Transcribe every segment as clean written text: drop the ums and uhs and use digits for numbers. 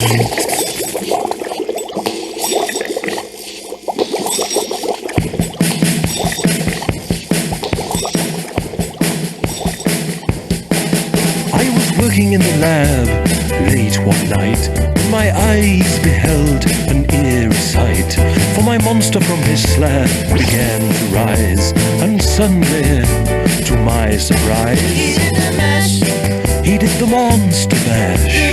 I was working in the lab late one night when my eyes beheld an eerie sight. For my monster from his slab began to rise, and suddenly, to my surprise, he did the monster mash.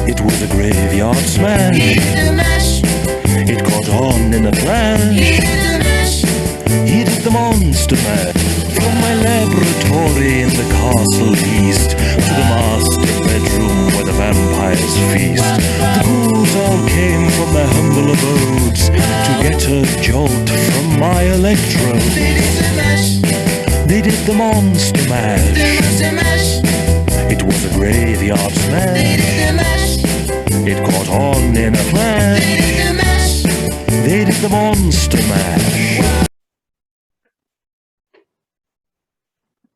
It was a graveyard smash. It caught on in a flash. He did the monster mash. From my laboratory in the castle east to the master bedroom where the vampires feast, the ghouls all came from their humble abodes to get a jolt from my electrode. They did the monster mash. It was a graveyard smash. It caught on in a flash. They did the monster mash.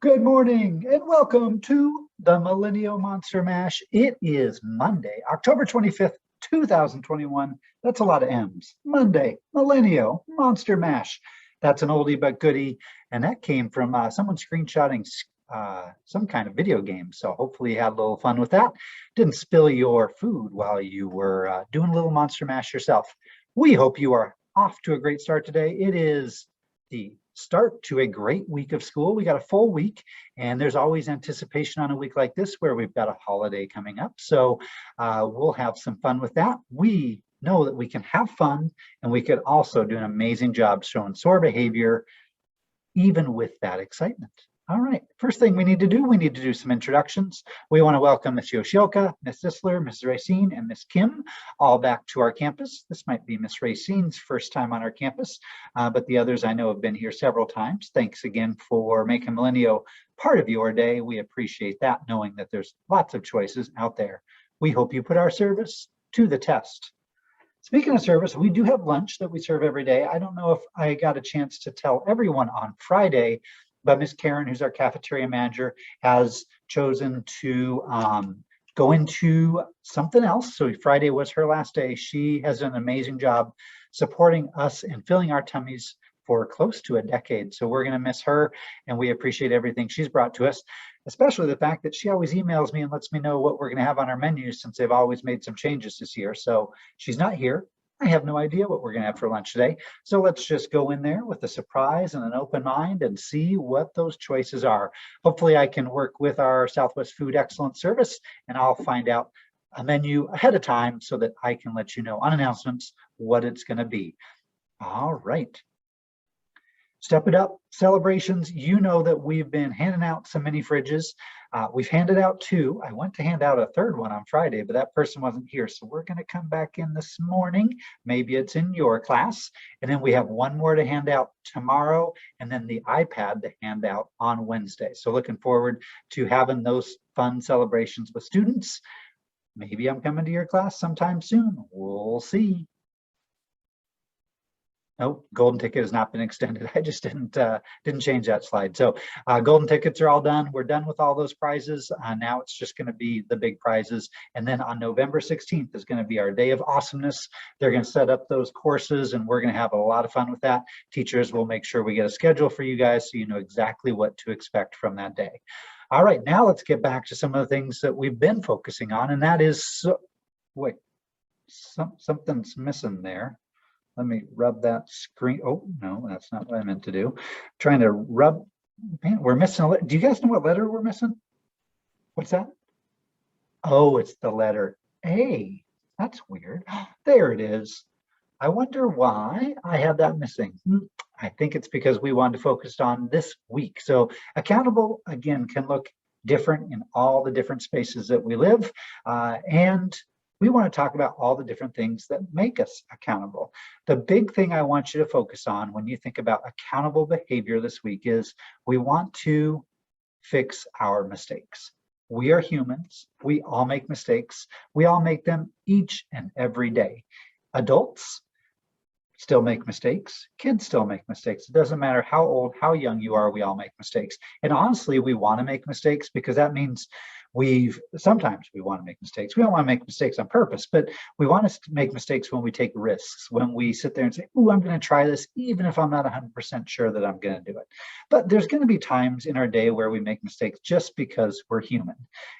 Good morning and welcome to the Millennial Monster Mash. It is Monday, October 25th, 2021. That's a lot of M's. Monday, Millennial Monster Mash. That's an oldie but goodie. And that came from someone screenshotting some kind of video game. So hopefully you had a little fun with that. Didn't spill your food while you were doing a little Monster Mash yourself. We hope you are off to a great start today. It is the start to a great week of school. We got a full week, and there's always anticipation on a week like this where we've got a holiday coming up. So we'll have some fun with that. We know that we can have fun, and we could also do an amazing job showing SOAR behavior, even with that excitement. All right, first thing we need to do some introductions. We want to welcome Ms. Yoshioka, Ms. Zisler, Ms. Racine, and Ms. Kim all back to our campus. This might be Ms. Racine's first time on our campus, but the others I know have been here several times. Thanks again for making Millennial part of your day. We appreciate that, knowing that there's lots of choices out there. We hope you put our service to the test. Speaking of service, we do have lunch that we serve every day. I don't know if I got a chance to tell everyone on Friday, but Miss Karen, who's our cafeteria manager, has chosen to go into something else. So Friday was her last day. She has done an amazing job supporting us and filling our tummies for close to a decade. So we're going to miss her, and we appreciate everything she's brought to us, especially the fact that she always emails me and lets me know what we're going to have on our menus, since they've always made some changes this year. So she's not here. I have no idea what we're going to have for lunch today. So let's just go in there with a surprise and an open mind and see what those choices are. Hopefully I can work with our Southwest Food Excellence Service, and I'll find out a menu ahead of time so that I can let you know on announcements what it's going to be. All right. Step It Up celebrations. You know that we've been handing out some mini fridges. We've handed out 2. I went to hand out a 3rd one on Friday, but that person wasn't here. So we're going to come back in this morning. Maybe it's in your class. And then we have 1 more to hand out tomorrow, and then the iPad to hand out on Wednesday. So looking forward to having those fun celebrations with students. Maybe I'm coming to your class sometime soon. We'll see. Nope, golden ticket has not been extended. I just didn't change that slide. So golden tickets are all done. We're done with all those prizes. Now it's just going to be the big prizes. And then on November 16th is going to be our day of awesomeness. They're going to set up those courses, and we're going to have a lot of fun with that. Teachers will make sure we get a schedule for you guys so you know exactly what to expect from that day. All right, now let's get back to some of the things that we've been focusing on, and that is, wait, something's missing there. Let me rub that screen. Oh, no, that's not what I meant to do. Trying to rub, man, we're missing a letter. Do you guys know what letter we're missing? What's that? Oh, it's the letter A. That's weird. There it is. I wonder why I have that missing. I think it's because we wanted to focus on this week. So accountable, again, can look different in all the different spaces that we live. And we want to talk about all the different things that make us accountable. The big thing I want you to focus on when you think about accountable behavior this week is we want to fix our mistakes. We are humans. We all make mistakes. We all make them each and every day. Adults still make mistakes. Kids still make mistakes. It doesn't matter how old, how young you are, we all make mistakes. And honestly, we want to make mistakes because that means Sometimes we want to make mistakes. We don't want to make mistakes on purpose, but we want to make mistakes when we take risks, when we sit there and say, "Ooh, I'm going to try this, even if I'm not 100% sure that I'm going to do it." But there's going to be times in our day where we make mistakes just because we're human.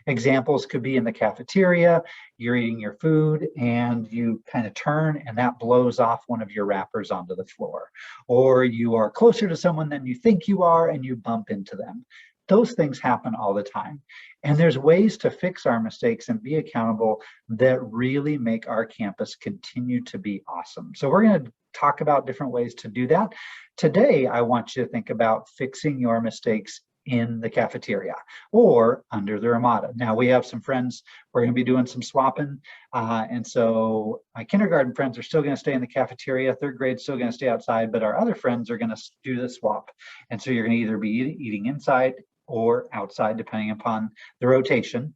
Examples could be in the cafeteria. You're eating your food and you kind of turn and that blows off one of your wrappers onto the floor. Or you are closer to someone than you think you are and you bump into them. Those things happen all the time. And there's ways to fix our mistakes and be accountable that really make our campus continue to be awesome. So we're going to talk about different ways to do that. Today, I want you to think about fixing your mistakes in the cafeteria or under the Ramada. Now we have some friends, we're going to be doing some swapping. And so my kindergarten friends are still going to stay in the cafeteria, third grade still going to stay outside, but our other friends are going to do the swap. And so you're going to either be eating inside or outside, depending upon the rotation.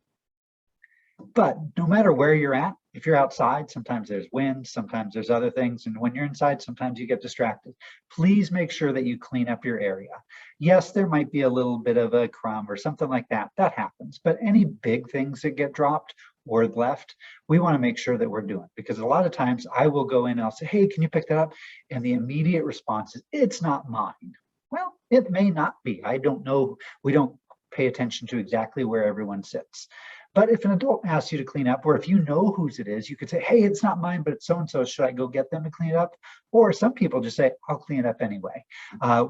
But no matter where you're at, if you're outside, sometimes there's wind, sometimes there's other things. And when you're inside, sometimes you get distracted. Please make sure that you clean up your area. Yes, there might be a little bit of a crumb or something like that. That happens. But any big things that get dropped or left, we want to make sure that we're doing. Because a lot of times I will go in and I'll say, "Hey, can you pick that up?" And the immediate response is, "It's not mine." Well, it may not be. I don't know. We don't pay attention to exactly where everyone sits. But if an adult asks you to clean up, or if you know whose it is, you could say, "Hey, it's not mine, but it's so-and-so. Should I go get them to clean it up?" Or some people just say, "I'll clean it up anyway."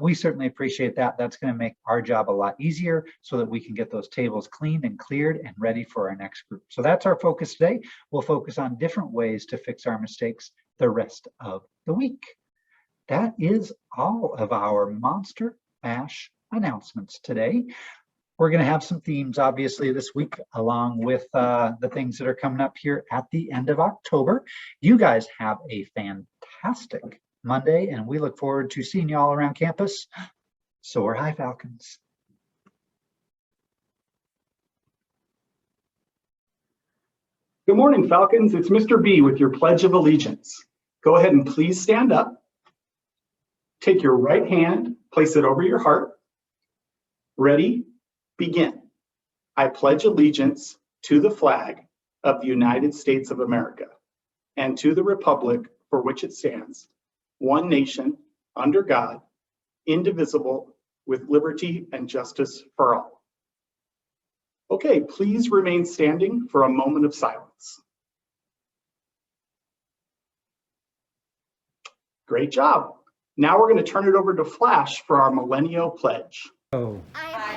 We certainly appreciate that. That's going to make our job a lot easier so that we can get those tables cleaned and cleared and ready for our next group. So that's our focus today. We'll focus on different ways to fix our mistakes the rest of the week. That is all of our Monster Mash announcements today. We're going to have some themes, obviously, this week, along with the things that are coming up here at the end of October. You guys have a fantastic Monday, and we look forward to seeing you all around campus. Soar high, Falcons. Good morning, Falcons. It's Mr. B with your Pledge of Allegiance. Go ahead and please stand up. Take your right hand, place it over your heart. Ready? Begin. I pledge allegiance to the flag of the United States of America and to the republic for which it stands, one nation, under God, indivisible, with liberty and justice for all. Okay, please remain standing for a moment of silence. Great job. Now we're going to turn it over to Flash for our Millennial Pledge. I